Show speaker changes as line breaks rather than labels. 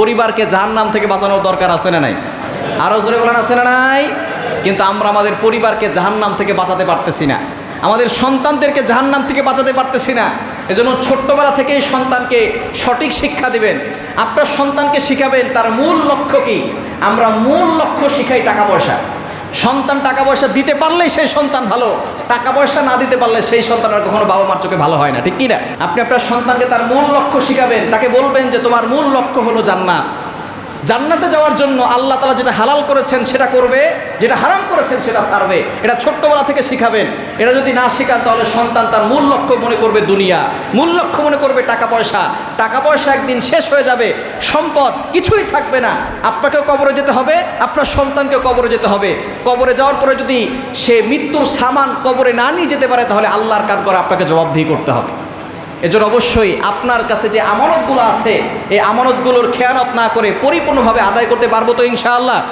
পরিবারকে জাহান্নাম থেকে বাঁচানোর দরকার আছে না নাই? আরও জোরে বলেন, আছে না নাই? কিন্তু আমরা আমাদের পরিবারকে জাহান্নাম থেকে বাঁচাতে পারতেছি না, আমাদের সন্তানদেরকে জাহান্নাম থেকে বাঁচাতে পারতেছি না। এজন্য ছোট্টবেলা থেকেই সন্তানকে সঠিক শিক্ষা দিবেন। আপনার সন্তানকে শিখাবেন তার মূল লক্ষ্য কী। আমরা মূল লক্ষ্য শিখাই টাকা পয়সা। সন্তান টাকা পয়সা দিতে পারলেই সেই সন্তান ভালো, টাকা পয়সা না দিতে পারলে সেই সন্তান আর কখনো বাবা মার চোখে ভালো হয় না, ঠিক কি না? আপনি আপনার সন্তানকে তার মূল লক্ষ্য শিখাবেন, তাকে বলবেন যে তোমার মূল লক্ষ্য হলো জান্নাত। জান্নাতে যাওয়ার জন্য আল্লাহ তাআলা যেটা হালাল করেছেন সেটা করবে, যেটা হারাম করেছেন সেটা ছাড়বে। এটা ছোট্টবেলা থেকে শিখাবেন। এটা যদি না শেখান তাহলে সন্তান তার মূল লক্ষ্য মনে করবে দুনিয়া, মূল লক্ষ্য মনে করবে টাকা পয়সা। টাকা পয়সা একদিন শেষ হয়ে যাবে, সম্পদ কিছুই থাকবে না। আপনাকেও কবরে যেতে হবে, আপনার সন্তানকেও কবরে যেতে হবে। কবরে যাওয়ার পরে যদি সে মৃত্যুর সামান কবরে না নিয়ে যেতে পারে তাহলে আল্লাহর কাঠ করে আপনাকে জবাবদিহি করতে হবে। এজন্য অবশ্যই আপনার কাছে যে আমানতগুলো আছে এই আমানতগুলোর খেয়ানত না করে পরিপূর্ণভাবে আদায় করতে পারবো তো ইনশাআল্লাহ?